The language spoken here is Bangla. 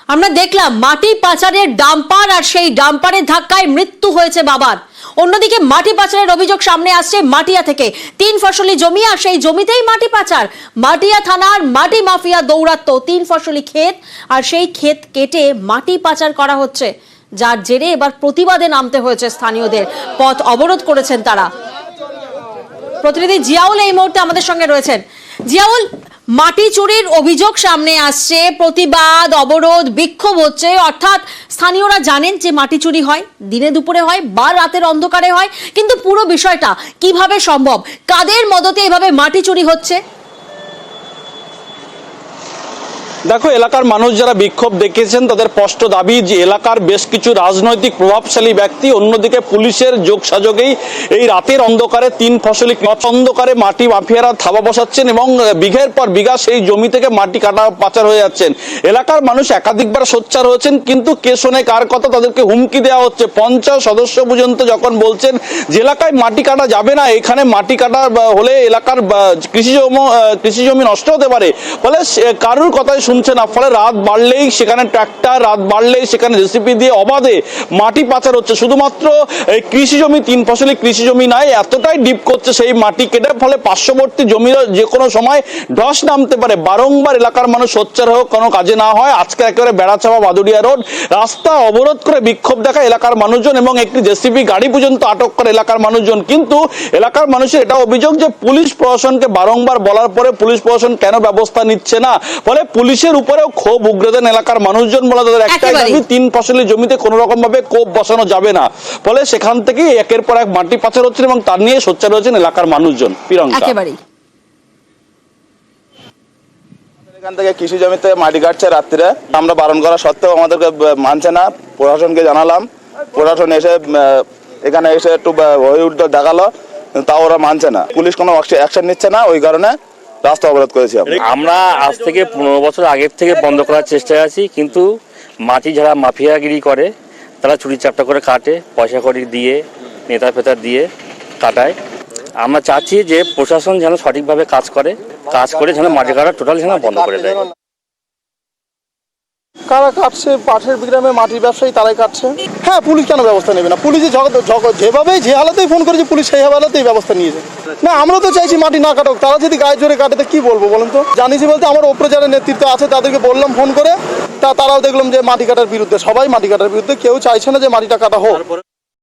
আমরা দেখলাম মাটি পাচারের ডাম্পার আর সেই ডাম্পারের ধাক্কায় মৃত্যু হয়েছে বাবার। অন্যদিকে মাটি পাচারের অভিযোগ সামনে আসছে মাটিয়া থেকে। 3 ফসলি জমি আর সেই জমিতেই মাটি পাচার। মাটিয়া থানার মাটি মাফিয়া দৌরাত্ম্য। 3 ফসলি ক্ষেত আর সেই ক্ষেত কেটে মাটি পাচার করা হচ্ছে, যার জেরে এবার প্রতিবাদে নামতে হয়েছে স্থানীয়দের। পথ অবরোধ করেছেন তারা। প্রতিনিধি জিয়াউল এই মুহূর্তে আমাদের সঙ্গে রয়েছেন। জিয়াউল, মাটি চুরির অভিযোগ সামনে আসছে, প্রতিবাদ, অবরোধ, বিক্ষোভ হচ্ছে, অর্থাৎ স্থানীয়রা জানেন যে মাটি চুরি হয়, দিনে দুপুরে হয় বা রাতের অন্ধকারে হয়, কিন্তু পুরো বিষয়টা কিভাবে সম্ভব, কাদের মদতে এভাবে মাটি চুরি হচ্ছে? দেখো, এলাকার মানুষ যারা বিক্ষোভ দেখিয়েছেন তাদের স্পষ্ট দাবি যে এলাকার বেশ কিছু রাজনৈতিক প্রভাবশালী ব্যক্তি অন্যদিকে পুলিশের যোগসাযোগেই এই রাতের অন্ধকারে 3 ফসলি অন্ধকারে মাটি মাফিয়ারা থাবা বসাচ্ছেন এবং বিঘের পর বিঘা সেই জমি থেকে মাটি কাটা পাচার হয়ে যাচ্ছেন। এলাকার মানুষ একাধিকবার সোচ্চার হয়েছেন, কিন্তু কে শোনে কার কথা, তাদেরকে হুমকি দেওয়া হচ্ছে। 50 সদস্য পর্যন্ত যখন বলছেন যে এলাকায় মাটি কাটা যাবে না, এখানে মাটি কাটা হলে এলাকার কৃষি জমি নষ্ট হতে পারে, ফলে কারোর কথাই শুনছে না। ফলে রাত বাড়লেই সেখানে ট্রাক্টর, রাত বাড়লেই সেখানে জেসিপি দিয়ে অবাধে মাটি পাচার হচ্ছে। শুধুমাত্র এই কৃষি জমি, 3 ফসলি কৃষি জমি নাই, এতটাই ডিপ করছে সেই মাটি কেটে, ফলে পার্শ্ববর্তী জমির যে কোনো সময় ধস নামতে পারে। বারংবার এলাকার মানুষ সোচ্চার হোক, কোনো কাজে না হয়। আজকে একেবারে বেড়াচাপা বাদুড়িয়া রোড রাস্তা অবরোধ করে বিক্ষোভ দেখায় এলাকার মানুষজন এবং একটি জেসিপি গাড়ি পর্যন্ত আটক করে এলাকার মানুষজন। কিন্তু এলাকার মানুষের এটা অভিযোগ যে পুলিশ প্রশাসনকে বারংবার বলার পরে পুলিশ প্রশাসন কেন ব্যবস্থা নিচ্ছে না, ফলে পুলিশের উপরেও ক্ষোভ উগরে দেন এলাকার মানুষজন। বলে তাদের একটাই দাবি, 3 ফসলি জমিতে কোনো রকম ভাবে কোপ বসানো যাবে না। ফলে সেখান থেকে একের পর এক মাটি পাচার হচ্ছে এবং তার নিয়ে সোচ্চার হয়েছেন এলাকার মানুষজন। প্রিয়ঙ্কা, এখান থেকে কৃষি জমিতে মাটি কাটছে রাত্রিরে, আমরা বারণ করা সত্ত্বেও আমাদেরকে মানছে না। প্রশাসনকে জানালাম, প্রশাসন এসে এখানে এসে একটু হয়ে উঠতে দেখালো, তাও ওরা মানছে না। পুলিশ কোনো অ্যাকশন নিচ্ছে না, ওই কারণে রাস্তা অবরোধ করেছি। আমরা আজ থেকে 15 বছর আগের থেকে বন্ধ করার চেষ্টায় আছি, কিন্তু মাটি যারা মাফিয়াগিরি করে তারা চুরি চাপটা করে কাটে, পয়সা কড়ি দিয়ে, নেতা ফেতা দিয়ে কাটায়। আমরা চাচ্ছি যে প্রশাসন যেন সঠিকভাবে কাজ করে যেন মাটি কাটা টোটাল যেন বন্ধ করে দেয়। কারা কাটছে? পাশের গ্রামে মাটির ব্যবসায়ী, তারাই কাটছে। হ্যাঁ, পুলিশ কেন ব্যবস্থা নেবে না? পুলিশ যেভাবে যে হালাতেই ফোন করেছে, পুলিশ সেই হালাতেই ব্যবস্থা নিয়েছে। না, আমরা তো চাইছি মাটি না কাটুক। তারা যদি গায়ে জোরে কাটে তো কি বলবো বলেন তো? জানিছি বলতে আমার ওপরে যারা নেতৃত্ব আছে তাদেরকে বললাম ফোন করে, তারাও দেখলাম যে মাটি কাটার বিরুদ্ধে, সবাই মাটি কাটার বিরুদ্ধে, কেউ চাইছে না যে মাটিটা কাটা হোক।